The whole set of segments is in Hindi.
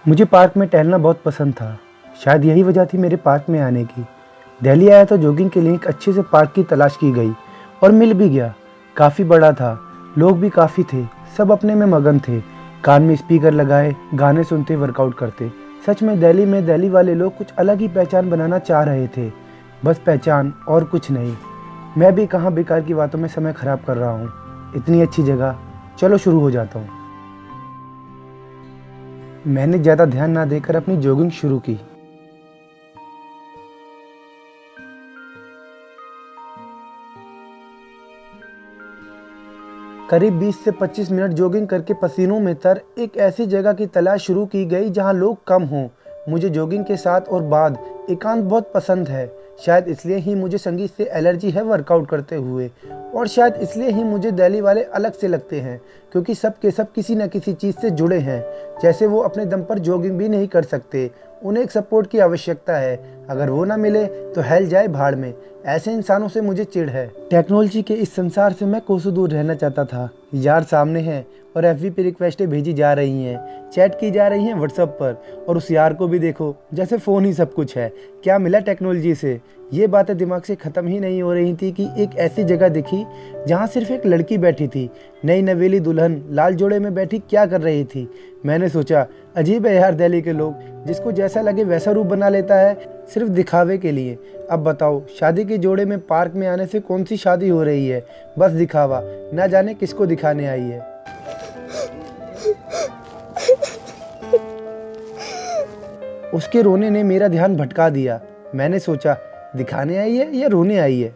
मुझे पार्क में टहलना बहुत पसंद था। शायद यही वजह थी मेरे पार्क में आने की। दिल्ली आया तो जॉगिंग के लिए एक अच्छे से पार्क की तलाश की गई और मिल भी गया। काफ़ी बड़ा था, लोग भी काफ़ी थे, सब अपने में मगन थे। कान में स्पीकर लगाए गाने सुनते वर्कआउट करते। सच में दिल्ली वाले लोग कुछ अलग ही पहचान बनाना चाह रहे थे। बस पहचान और कुछ नहीं। मैं भी कहाँ बेकार की बातों में समय ख़राब कर रहा हूँ। इतनी अच्छी जगह, चलो शुरू हो जाता हूँ। मैंने ज़्यादा ध्यान ना देकर अपनी जॉगिंग शुरू की। करीब 20 से 25 मिनट जॉगिंग करके पसीनों में तर एक ऐसी जगह की तलाश शुरू की गई जहां लोग कम हों। मुझे जॉगिंग के साथ और बाद एकांत बहुत पसंद है। शायद इसलिए ही मुझे संगीत से एलर्जी है वर्कआउट करते हुए, और शायद इसलिए ही मुझे दिल्ली वाले अलग से लगते हैं, क्योंकि सब के सब किसी न किसी चीज़ से जुड़े हैं। जैसे वो अपने दम पर जॉगिंग भी नहीं कर सकते, उन्हें एक सपोर्ट की आवश्यकता है। अगर वो ना मिले तो हेल जाए भाड़ में। ऐसे इंसानों से मुझे चिढ़ है। टेक्नोलॉजी के इस संसार से मैं कोसों दूर रहना चाहता था। यार सामने है और एफबी पे रिक्वेस्टें भेजी जा रही हैं, चैट की जा रही हैं व्हाट्सएप पर, और उस यार को भी देखो जैसे फ़ोन ही सब कुछ है। क्या मिला टेक्नोलॉजी से? ये बातें दिमाग से ख़त्म ही नहीं हो रही थी कि एक ऐसी जगह दिखी जहाँ सिर्फ एक लड़की बैठी थी। नई नवेली दुल्हन लाल जोड़े में बैठी क्या कर रही थी? मैंने सोचा, अजीब है यार दिल्ली के लोग, जिसको जैसा लगे वैसा रूप बना लेता है सिर्फ दिखावे के लिए। अब बताओ, शादी के जोड़े में पार्क में आने से कौन सी शादी हो रही है? बस दिखावा, ना जाने किसको दिखाने आई है। उसके रोने ने मेरा ध्यान भटका दिया। मैंने सोचा, दिखाने आई है या रोने आई है?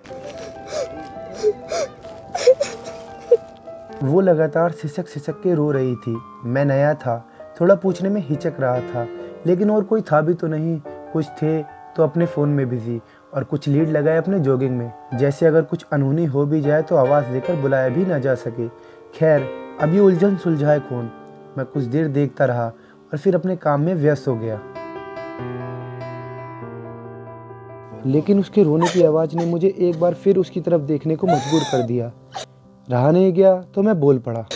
वो लगातार सिसक सिसक के रो रही थी। मैं नया था, थोड़ा पूछने में हिचक रहा था, लेकिन और कोई था भी तो नहीं। कुछ थे तो अपने फ़ोन में बिजी, और कुछ लीड लगाए अपने जॉगिंग में, जैसे अगर कुछ अनहोनी हो भी जाए तो आवाज़ देकर बुलाया भी ना जा सके। खैर, अब ये उलझन सुलझाए कौन। मैं कुछ देर देखता रहा और फिर अपने काम में व्यस्त हो गया। लेकिन उसके रोने की आवाज़ ने मुझे एक बार फिर उसकी तरफ देखने को मजबूर कर दिया। रहा नहीं गया तो मैं बोल पड़ा,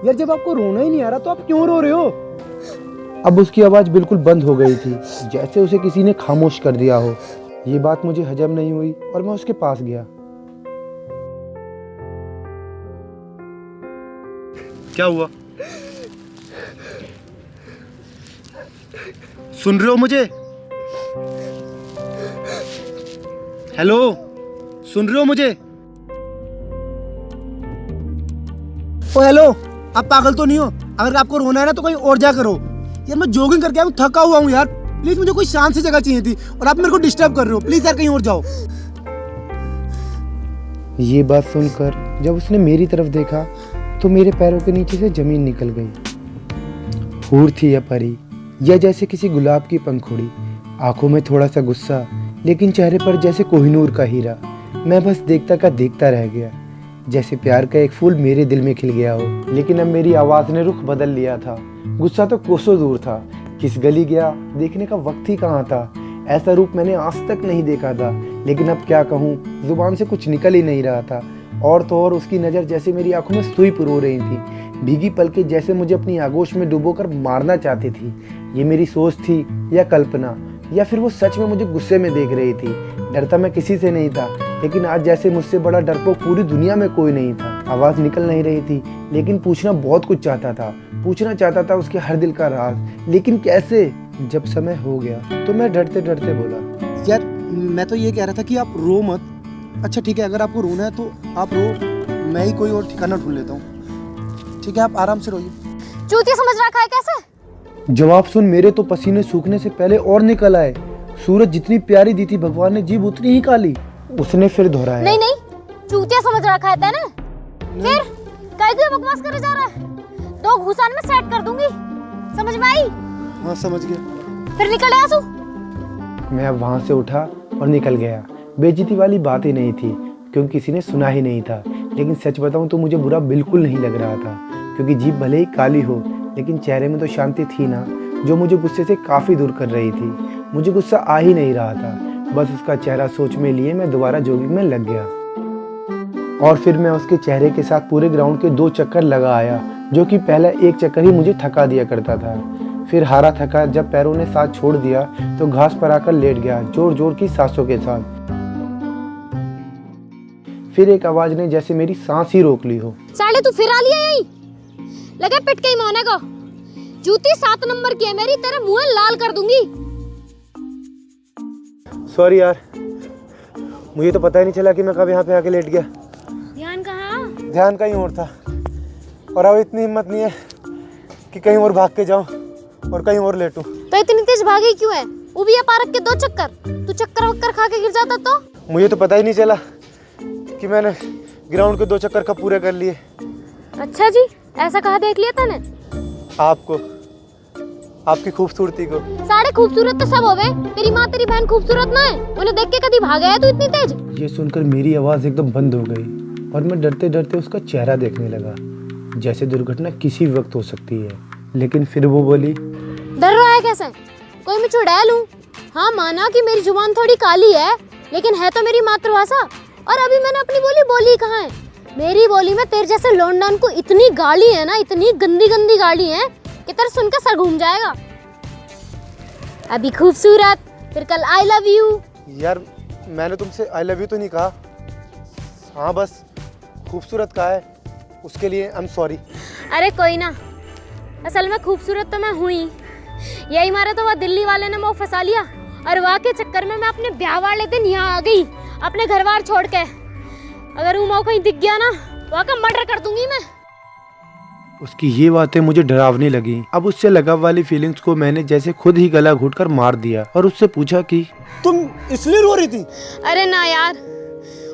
यार जब आपको रोना ही नहीं आ रहा तो आप क्यों रो रहे हो? अब उसकी आवाज़ बिल्कुल बंद हो गई थी, जैसे उसे किसी ने खामोश कर दिया हो। ये बात मुझे हजम नहीं हुई और मैं उसके पास गया। क्या हुआ? सुन रहे हो मुझे? हेलो, सुन रहे हो मुझे? ओ हेलो, आप पागल तो नहीं हो? अगर आपको रोना है ना तो कहीं और जा करो। यार मैं जॉगिंग करके आया हूँ, थका हुआ हूँ यार। प्लीज मुझे कोई शांत सी जगह चाहिए थी और आप मेरे को डिस्टर्ब कर रहे हो। प्लीज यार कहीं और जाओ। ये बात सुनकर जब उसने मेरी तरफ देखा तो मेरे पैरों के नीचे से जमीन निकल गई। हूर थी या परी, या जैसे किसी गुलाब की पंखुड़ी। आंखों में थोड़ा सा गुस्सा, लेकिन चेहरे पर जैसे कोहिनूर का हीरा। मैं बस देखता का देखता रह गया, जैसे प्यार का एक फूल मेरे दिल में खिल गया हो। लेकिन अब मेरी आवाज़ ने रुख बदल लिया था। गुस्सा तो कोसों दूर था, किस गली गया देखने का वक्त ही कहाँ था। ऐसा रूप मैंने आज तक नहीं देखा था। लेकिन अब क्या कहूँ, जुबान से कुछ निकल ही नहीं रहा था। और तो और उसकी नज़र जैसे मेरी आंखों में सुई पुरो रही थी। भीगी पलकें जैसे मुझे अपनी आगोश में डुबोकर मारना चाहती थी। ये मेरी सोच थी या कल्पना, या फिर वो सच में मुझे गुस्से में देख रही थी? डरता मैं किसी से नहीं था, लेकिन आज जैसे मुझसे बड़ा डरपोक पूरी दुनिया में कोई नहीं था। आवाज़ निकल नहीं रही थी, लेकिन पूछना बहुत कुछ चाहता था। पूछना चाहता था उसके हर दिल का राज, लेकिन कैसे? जब समय हो गया तो मैं डरते डरते बोला, यार मैं तो ये कह रहा था कि आप रो मत। अच्छा ठीक है, अगर आपको रोना है तो आप रो, मैं ही कोई और ठिकाना ढूंढ लेता हूँ। ठीक है, आप आराम से रोइए। चूतिया समझ रखा है कैसे? जवाब सुन मेरे तो पसीने सूखने से पहले और निकल आए। सूरज जितनी प्यारी दी थी भगवान ने, जीभ उतनी ही काली। उसने फिर दोहराया, नहीं नहीं, चूतिया समझ रखा है तैने? फिर काय की बकवास करे जा रहा है? दो घुसान में सेट कर दूंगी, समझ में आई? हाँ समझ गया। फिर निकल आया तू। मैं अब वहाँ से उठा और निकल गया। बेइज्जती वाली बात ही नहीं थी, क्योंकि किसी ने सुना ही नहीं था। लेकिन सच बताऊं तो मुझे बुरा बिल्कुल नहीं लग रहा था, क्योंकि जीभ भले ही काली हो, लेकिन चेहरे में तो शांति थी ना, जो मुझे गुस्से से काफ़ी दूर कर रही थी। मुझे गुस्सा आ ही नहीं रहा था, बस उसका चेहरा सोच में लिए मैं दोबारा जॉगिंग में लग गया। और फिर मैं उसके चेहरे के साथ पूरे ग्राउंड के 2 चक्कर लगा आया। जो कि पहले एक चक्कर ही मुझे थका दिया करता था। फिर हारा थका जब पैरों ने साथ छोड़ दिया तो घास पर आकर लेट गया जोर जोर की सांसों के साथ। फिर एक आवाज ने जैसे मेरी सांस ही रोक ली हो। साले तू फिर आ लिया यही? लगे पिट के ही मोने को। जूती 7 नंबर की है मेरी, तेरे मुंह लाल कर दूंगी। सॉरी यार, मुझे तो पता ही नहीं चला कि मैं कब यहाँ पे आके लेट गया। ध्यान कहाँ? ध्यान कहीं और था, और अब इतनी हिम्मत नहीं है कि कहीं और भाग के जाऊं और कहीं और लेटूं। तो इतनी तेज भागी क्यों है? वो भी ये पार्क के 2 चक्कर। तू चक्कर वक्कर खा के गिर जाता तो? मुझे तो पता ही नहीं चला कि मैंने ग्राउंड के 2 चक्कर कब पूरे कर लिए। अच्छा जी, ऐसा कहाँ देख लिया तूने? आपको, आपकी खूबसूरती को। सारे खूबसूरत तो सब होवे, तेरी माँ तेरी बहन खूबसूरत ना है? उन्हें देख के कभी भागा है तू इतनी तेज? ये सुनकर मेरी आवाज एकदम बंद हो गई और मैं डरते डरते उसका चेहरा देखने लगा, जैसे दुर्घटना किसी वक्त हो सकती है। लेकिन फिर वो बोली, डर रहा है कैसे? कोई मैं चुड़ैल हूँ? हाँ माना कि मेरी जुबान थोड़ी काली है, लेकिन है तो मेरी मातृभाषा। और अभी मैंने अपनी बोली बोली कहाँ है? मेरी बोली में तेरे जैसे लोंडान को इतनी गाली है ना, इतनी गंदी गंदी गाली है कि तेरे सुनकर सर घूम जाएगा। अभी खूबसूरत, फिर कल आई लव यू। यार मैंने तुमसे आई लव यू तो नहीं कहा। हाँ बस खूबसूरत कहा है, उसके लिए आई एम सॉरी। अरे कोई ना, असल में खूबसूरत तो मैं हुई। यही मारा तो वह दिल्ली वाले ने मुँह फंसा लिया, और वहाँ के चक्कर में मैं अपने ब्याह वाले दिन यहाँ आ गई, अपने घर बार छोड़ के। अगर वो मौका कहीं दिख गया ना, वहाँ का मर्डर कर दूंगी मैं। उसकी ये बातें मुझे डरावनी लगी। अब उससे लगाव वाली फीलिंग्स को मैंने जैसे खुद ही गला घोटकर मार दिया और उससे पूछा कि तुम इसलिए रो रही थी? अरे ना यार,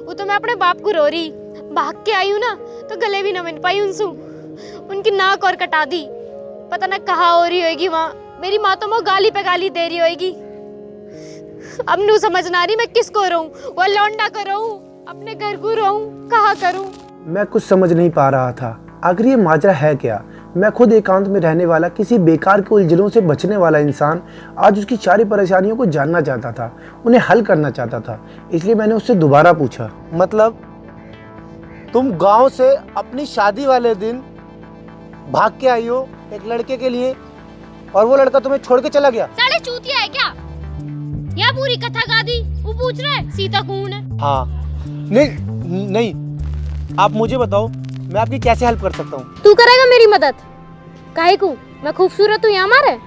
वो तो मैं अपने बाप को रो रही। भाग के आई हूँ ना, तो गले भी न मिल पाई उनसे। उनकी नाक और कटा दी, पता ना कहाँ हो रही होगी वहाँ। मेरी माँ तो मुझे गाली पे गाली दे रही होगी। अब नू समझ ना रही मैं किसको रहूं, वो लौंडा को रहूं, अपने घर को रहूं, कहाँ करूं? मैं कुछ समझ नहीं पा रहा था, आखिर ये माजरा है क्या। मैं खुद एकांत में रहने वाला, किसी बेकार के उलझनों से बचने वाला इंसान आज उसकी सारी परेशानियों को जानना चाहता था, उन्हें हल करना चाहता था। इसलिए मैंने उससे दोबारा पूछा, मतलब तुम गांव से अपनी शादी वाले दिन भाग के आई हो एक लड़के के लिए, और वो लड़का तुम्हें छोड़ के चला गया? साले चूतिया है क्या? या पूरी कथा गा दी? वो पूछ रहा है सीता कौन है? हाँ, नहीं, आप मुझे बताओ, मैं आपकी कैसे हेल्प कर सकता हूँ? तू करेगा मेरी मदद? काहे को? मैं खूबसूरत हूँ यहाँ मारे?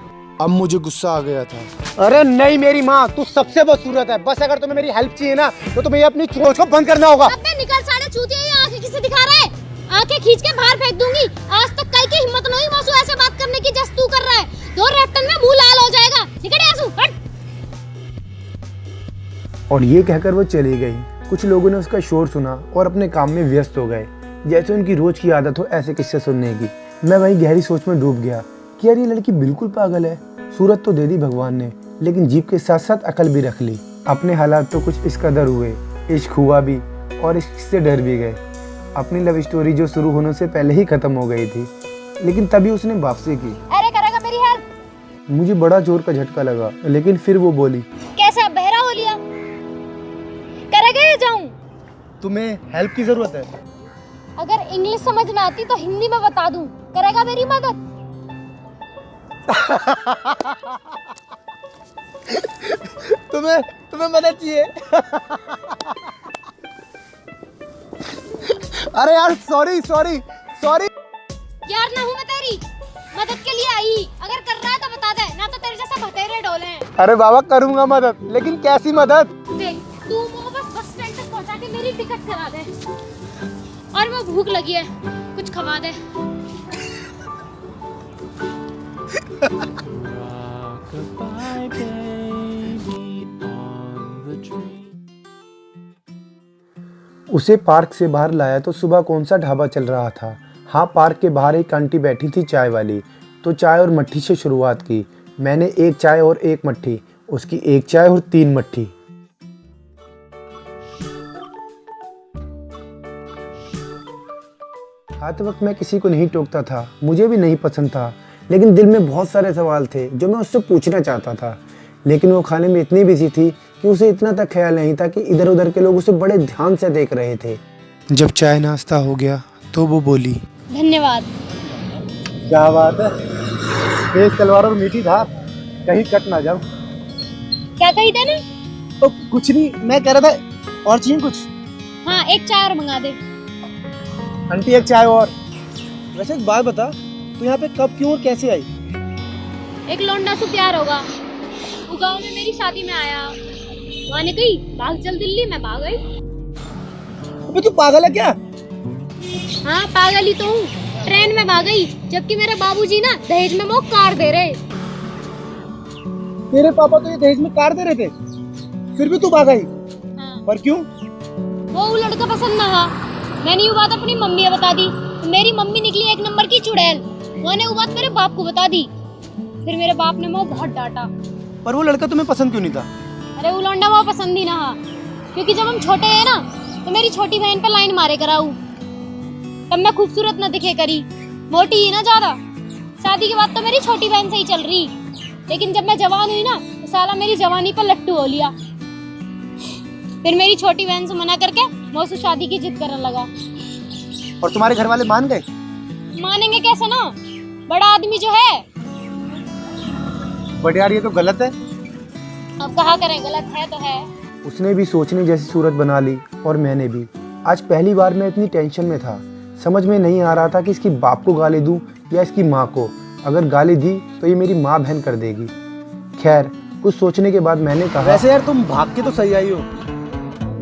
अब मुझे गुस्सा आ गया था। अरे नहीं मेरी माँ, तू सबसे खूबसूरत है। बस अगर तुम्हें मेरी हेल्प चाहिए ना, तो तुम्हें अपनी चोंच को बंद करना होगा। अबे निकल साले चूतिया, ये आंखें किसे दिखा रहा है? आंखें खींच के बाहर फेंक दूंगी। आज तक कई की हिम्मत नहीं मौसू ऐसे बात करने की जैसे तू कर रहा है। 2 रेप्टन में मुंह लाल हो जाएगा। निकल आंसू, हट। और ये कहकर वो चली गई। कुछ लोगों ने उसका शोर सुना और अपने काम में व्यस्त हो गए, जैसे उनकी रोज की आदत हो ऐसे किस्से सुनने की। मैं वही गहरी सोच में डूब गया कि यार ये लड़की बिल्कुल पागल है। सूरत तो दे दी भगवान ने, लेकिन जीभ के साथ साथ अकल भी रख ली। अपने हालात तो कुछ इस कदर हुए, इश्क हुआ भी और इश्क से डर भी गए। अपनी लव स्टोरी जो शुरू होने से पहले ही खत्म हो गई थी, लेकिन तभी उसने वापसी की। अरे करेगा मेरी हेल्प? मुझे बड़ा जोर का झटका लगा, लेकिन फिर वो बोली, कैसे अब बहरा हो लिया? करेगा या जाऊं? तुम्हें हेल्प की जरूरत है? अगर इंग्लिश समझ ना आती तो हिंदी में बता दूं। करेगा मेरी मदद? तुम्हें मदद चाहिए? अरे यार सॉरी। यार ना हूं मैं तेरी मदद के लिए आई। अगर कर रहा है तो बता दे, ना तो तेरे जैसा भतेरे डोले हैं। अरे बाबा करूंगा मदद, लेकिन कैसी मदद? देख, तू मुझे बस स्टैंड तक पहुंचा के मेरी टिकट करा दे, और मैं भूख लगी है, कुछ खवा दे। उसे पार्क से बाहर लाया तो सुबह कौन सा ढाबा चल रहा था। हाँ, पार्क के बाहर एक आंटी बैठी थी चाय वाली, तो चाय और मट्ठी से शुरुआत की। मैंने 1 चाय और 1 मट्ठी, उसकी 1 चाय और 3 मट्ठी। खाते वक्त मैं किसी को नहीं टोकता था, मुझे भी नहीं पसंद था, लेकिन दिल में बहुत सारे सवाल थे जो मैं उससे पूछना चाहता था। लेकिन वो खाने में इतनी बिजी थी कि उसे इतना तक ख्याल नहीं था कि इधर उधर के लोग उसे बड़े ध्यान से देख रहे थे। जब चाय नाश्ता हो गया तो वो बोली, धन्यवाद। क्या बात है, तेज तलवार और मीठी धार, कहीं कट ना जाऊं। क्या कही थे ना? तो कुछ नहीं, मैं कह रहा था और चाहिए कुछ। हाँ, एक चाय और मंगा दे। आंटी एक चाय और। वैसे एक बात बता, तू यहाँ पे कब क्यों और कैसे आई? एक लौंडा से प्यार होगा, वो गाँव में मेरी शादी में आया, वहाँ ने कही भाग चल दिल्ली, मैं भाग गई। अबे तू पागल है क्या? हाँ पागल ही तो हूँ, ट्रेन में भाग गई, जबकि मेरे बाबूजी ना दहेज में वो कार दे रहे। तेरे पापा तो ये दहेज में कार दे रहे थे, फिर भी तू भाग आई? हाँ। पर क्यों? वो लड़का पसंद ना था। मैंने ये बात अपनी मम्मी को बता दी, मेरी मम्मी निकली एक नंबर की चुड़ैल, उन्होंने वो बात मेरे बाप को बता दी, फिर मेरे बाप ने मुझे बहुत डांटा। पर वो लड़का तुम्हें पसंद क्यों नहीं था? अरे वो लौंडा वो पसंद ही ना था, क्योंकि जब हम छोटे हैं ना तो मेरी छोटी बहन पे लाइन मारे कराऊ, तब मैं खूबसूरत न दिखे करी, मोटी ही ना ज्यादा। शादी के बाद तो मेरी छोटी बहन से ही चल रही, लेकिन जब मैं जवान हुई ना तो साला मेरी जवानी पर लट्टू हो लिया, फिर मेरी छोटी बहन से मना करके मैं उससे शादी की जिद करने लगा। और तुम्हारे घर वाले मान गए? मानेंगे कैसे ना, बड़ा आदमी जो है। बट यार ये तो गलत है। अब कहा करें, गलत है तो है। उसने भी सोचने जैसी सूरत बना ली और मैंने भी। आज पहली बार मैं इतनी टेंशन में था, समझ में नहीं आ रहा था कि इसकी बाप को गाली दूं या इसकी माँ को। अगर गाली दी तो ये मेरी माँ बहन कर देगी। खैर कुछ सोचने के बाद मैंने कहा, वैसे यार तुम भाग के तो सही आई हो,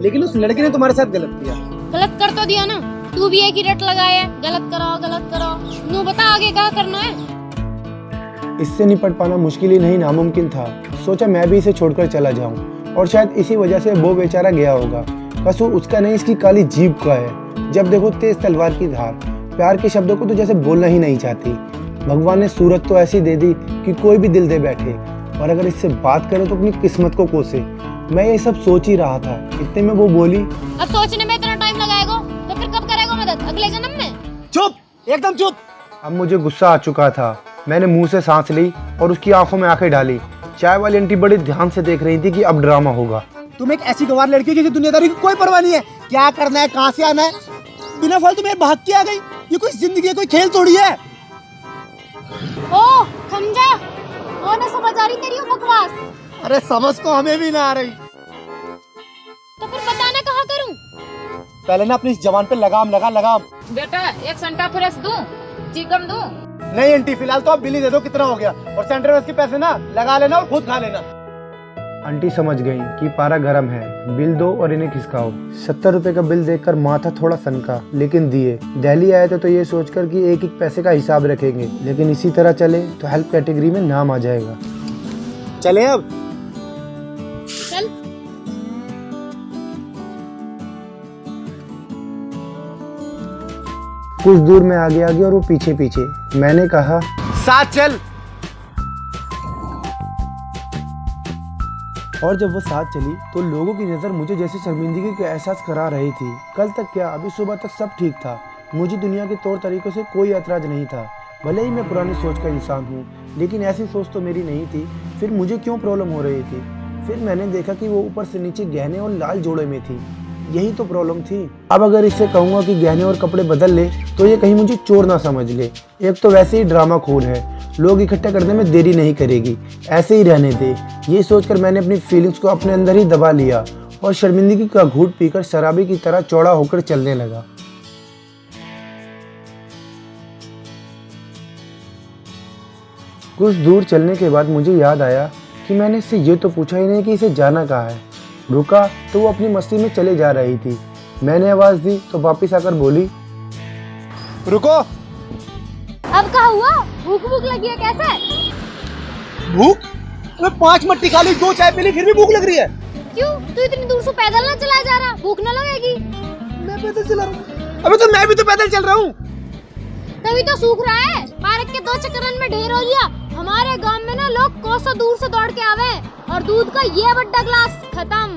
लेकिन उस लड़के ने तुम्हारे साथ गलत किया। गलत कर तो दिया ना, तू भी एक ही रट लगाया, गलत करो। नू बता आगे क्या करना है। इससे निपट पाना मुश्किल ही नहीं नामुमकिन था। सोचा मैं भी इसे छोड़कर चला जाऊं, और शायद इसी वजह से वो बेचारा गया होगा। कसूर उसका नहीं, इसकी काली जीभ का है। जब देखो तेज तलवार की धार। प्यार के शब्दों को तो जैसे बोलना ही नहीं चाहती। भगवान ने सूरत तो ऐसी दे दी कि कोई भी दिल दे बैठे, और अगर इससे बात करे तो अपनी किस्मत को कोसे। मैं ये सब सोच ही रहा था, इतने में वो बोली, अब सोचने में इतना टाइम लगाएगा तो फिर कब करेगा मदद, अगले जन्म में? चुप, एकदम चुप। अब मुझे गुस्सा आ चुका था। मैंने मुंह से सांस ली और उसकी आंखों में आंखें डाली। चाय वाली आंटी बड़े ध्यान से देख रही थी कि अब ड्रामा होगा। तुम एक ऐसी गंवार लड़की की दुनियादारी की कोई परवाह नहीं है, क्या करना है, कहाँ से आना है, बिना फालतू में भाग के आ गई। ये कोई जिंदगी है, कोई खेल थोड़ी है। ओ समझा, वो ना समझ आ रही तेरी बकवास। अरे समझ तो हमें भी ना आ रही। तो फिर बताना कहाँ करूँ? पहले ना अपनी इस जवान पे लगाम लगा, लगाम। बेटा एक संटा फ्रेश दूं, चिकन दूं? नहीं आंटी, फिलहाल तो आप बिल ही दे दो कितना हो गया, और सेंटर में इसके पैसे ना लगा लेना और खुद खा लेना। आंटी समझ गई कि पारा गरम है, बिल दो और इन्हें खिसकाओ। 70 रुपए का बिल देखकर माथा थोड़ा सनका, लेकिन दिए। दिल्ली आए थे तो ये सोचकर कि एक एक पैसे का हिसाब रखेंगे, लेकिन इसी तरह चले तो हेल्प कैटेगरी में नाम आ जाएगा। चले अब चल। कुछ दूर में आगे आगे और वो पीछे पीछे। मैंने कहा, साथ चल। और जब वो साथ चली तो लोगों की नज़र मुझे जैसे शर्मिंदगी का एहसास करा रही थी। कल तक क्या, अभी सुबह तक सब ठीक था। मुझे दुनिया के तौर तरीकों से कोई एतराज नहीं था। भले ही मैं पुरानी सोच का इंसान हूँ, लेकिन ऐसी सोच तो मेरी नहीं थी। फिर मुझे क्यों प्रॉब्लम हो रही थी? फिर मैंने देखा कि वो ऊपर से नीचे गहने और लाल जोड़े में थी। यही तो प्रॉब्लम थी। अब अगर इससे कहूँगा कि गहने और कपड़े बदल ले तो ये कहीं मुझे चोर ना समझ ले। एक तो वैसे ही ड्रामा खून है, लोग इकट्ठा करने में देरी नहीं करेगी, ऐसे ही रहने दे। ये सोचकर मैंने अपनी फीलिंग्स को अपने अंदर ही दबा लिया और शर्मिंदगी का घूंट पीकर शराबी की तरह चौड़ा होकर चलने लगा। कुछ दूर चलने के बाद मुझे याद आया कि मैंने इससे ये तो पूछा ही नहीं कि इसे जाना कहाँ है। रुका तो वो अपनी मस्ती में चले जा रही थी। मैंने आवाज दी तो वापस आकर बोली, रुको। अब क्या हुआ? भूख भूख लगी है कैसे? भूख? मैं 5 मट्टी खा ली, 2 चाय पी ली, फिर भी भूख लग रही है। क्यों? तू इतनी दूर से पैदल ना चला जा रहा, भूख ना लगेगी? मैं पैदल चला रहा हूँ। अबे तो मैं भी तो पैदल चल रहा हूँ। तभी तो सूख रहा है। पार्क के 2 चक्करन में ढेर हो लिया। हमारे गांव में ना लोग कोसों दूर से दौड़ के आवे, और दूध का ये बड़ा ग्लास खत्म।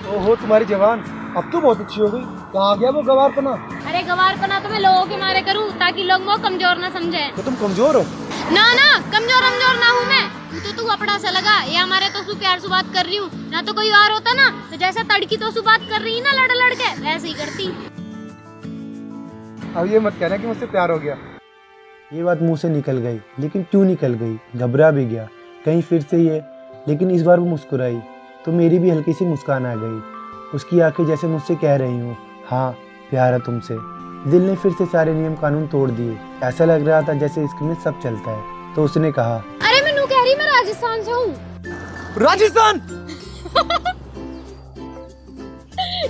ओहो तुम्हारी जवान अब तो बहुत अच्छी हो गई। कहाँ गया वो गवारपना? अरे गवारपना तो मैं लोगों के मारे करूं ताकि लोग वो कमजोर ना समझे। तो तुम कमजोर हो? ना ना, कमजोर ना हूँ मैं। तू अपना सा लगा, ये हमारे तो प्यार से बात कर रही हूँ ना। तो कोई और होता ना तो जैसे तड़की तो बात कर रही है ना लड़ के, वैसे ही करती। अब ये मत कहना कि मुझसे प्यार हो गया। ये बात मुंह से निकल गई, लेकिन क्यों निकल गई? घबरा भी गया, कहीं फिर से ही है। लेकिन इस बार वो मुस्कुराई तो मेरी भी हल्की सी मुस्कान आ गई। उसकी आंखें जैसे मुझसे कह रही हूँ, हाँ प्यार है तुमसे। दिल ने फिर से सारे नियम कानून तोड़ दिए। ऐसा लग रहा था जैसे इश्क में सब चलता है। तो उसने कहा, अरे मैं नू कह रही, मैं राजस्थान से हूँ। राजस्थान?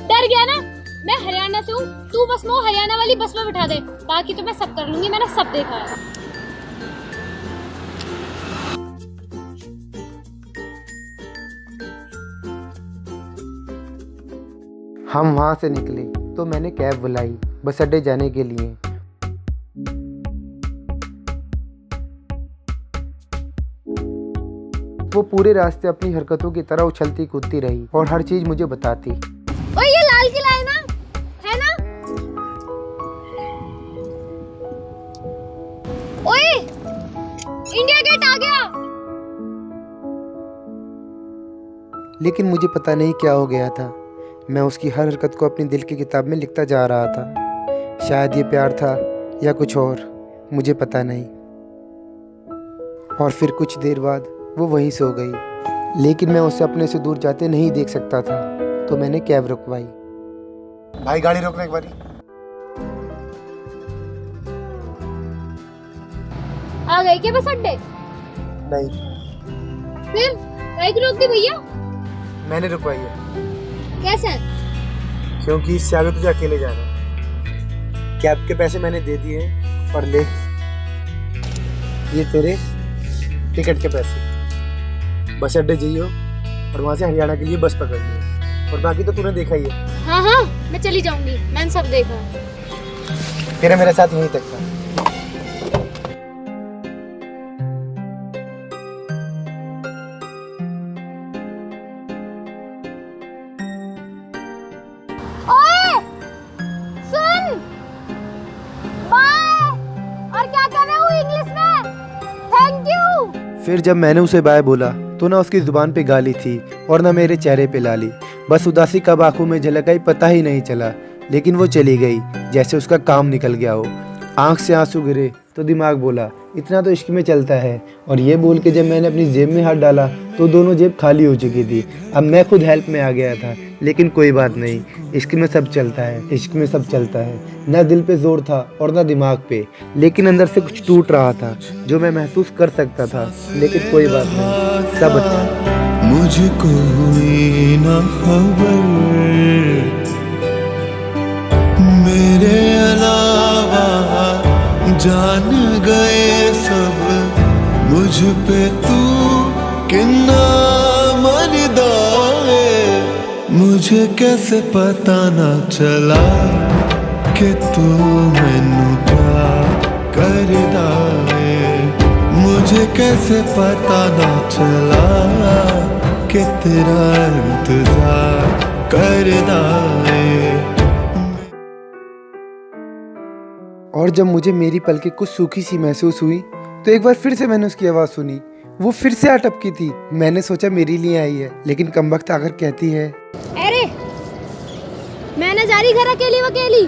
डर गया ना? मैं हरियाणा से हूँ। तू बस वो हरियाणा वाली बस में बिठा दे, बाकी तो मैं सब कर लूंगी, मैंने सब देखा है। हम वहाँ से निकले तो मैंने कैब बुलाई बस अड्डे जाने के लिए। वो पूरे रास्ते अपनी हरकतों की तरह उछलती कूदती रही और हर चीज मुझे बताती। ओए ये लाल किला है ना? है ना? ओए इंडिया गेट आ गया। लेकिन मुझे पता नहीं क्या हो गया था। मैं उसकी हर हरकत को अपनी दिल की किताब में लिखता जा रहा था। शायद ये प्यार था या कुछ और, मुझे पता नहीं। और फिर कुछ देर बाद वो वहीं सो गई। लेकिन मैं उसे अपने से दूर जाते नहीं देख सकता था, तो मैंने कैब रुकवाई। भाई गाड़ी रोकना एक बारी। आ गए क्या बस अड्डे? नहीं, फिर बाइक रोक दी भैया? मैंने रुकवाई है। कैसे? क्योंकि इससे आगे तुझे अकेले जाना है। कैब के पैसे मैंने दे दिए हैं और ले, ये तेरे टिकट के पैसे। बस अड्डे जाइयो और वहाँ से हरियाणा के लिए बस पकड़ लियो। और बाकी तो तूने देखा ही है। हाँ हाँ मैं चली जाऊंगी, मैंने सब देखा। तेरा मेरे साथ यहीं तक था। ओए सुन, बाय। और क्या कर रहे हो इंग्लिश में? Thank you. फिर जब मैंने उसे बाय बोला तो ना उसकी जुबान पे गाली थी और ना मेरे चेहरे पे लाली। बस उदासी कब आंखों में झलक आई पता ही नहीं चला। लेकिन वो चली गई जैसे उसका काम निकल गया हो। आंख से आंसू गिरे तो दिमाग बोला, इतना तो इश्क में चलता है। और ये बोल के जब मैंने अपनी जेब में हाथ डाला तो दोनों जेब खाली हो चुकी थी। अब मैं खुद हेल्प में आ गया था। लेकिन कोई बात नहीं, इश्क में सब चलता है, इश्क में सब चलता है। ना दिल पे जोर था और ना दिमाग पे, लेकिन अंदर से कुछ टूट रहा था जो मैं महसूस कर सकता था। लेकिन कोई बात नहीं, सब अच्छा। मुझको हुई ना खबर, मेरे अलावा जान गए सब, मुझ पे तू कितना मरदा है। मुझे कैसे पता ना चला कि तू मैनू प्यार करदा है। मुझे कैसे पता ना चला कि तेरा इंतजार करदा है। और जब मुझे मेरी पलकें कुछ सूखी सी महसूस हुई तो एक बार फिर से मैंने उसकी आवाज़ सुनी। वो फिर से अटपकी थी। मैंने सोचा मेरे लिए आई है, लेकिन कमबख्त आकर कहती है, अरे मैं ना जा रही घर अकेली वकेली,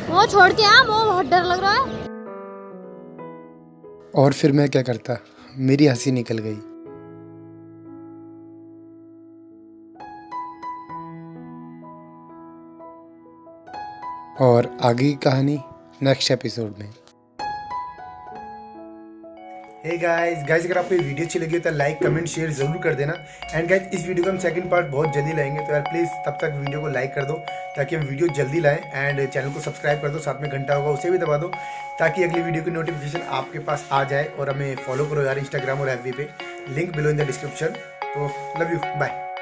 वो छोड़ के आ, वो बहुत डर लग रहा है। और फिर मैं क्या करता, मेरी हंसी निकल गई। और आगे की कहानी नेक्स्ट एपिसोड में। हे गाइस अगर आपको ये वीडियो अच्छी लगी तो लाइक कमेंट शेयर जरूर कर देना। एंड गाइस इस वीडियो का हम सेकंड पार्ट बहुत जल्दी लाएंगे, तो यार प्लीज़ तब तक वीडियो को लाइक कर दो ताकि हम वीडियो जल्दी लाएं। एंड चैनल को सब्सक्राइब कर दो, साथ में घंटा होगा उसे भी दबा दो ताकि अगली वीडियो की नोटिफिकेशन आपके पास आ जाए। और हमें फॉलो करो यार इंस्टाग्राम और FB पे, link below in the description. तो लव यू, बाय।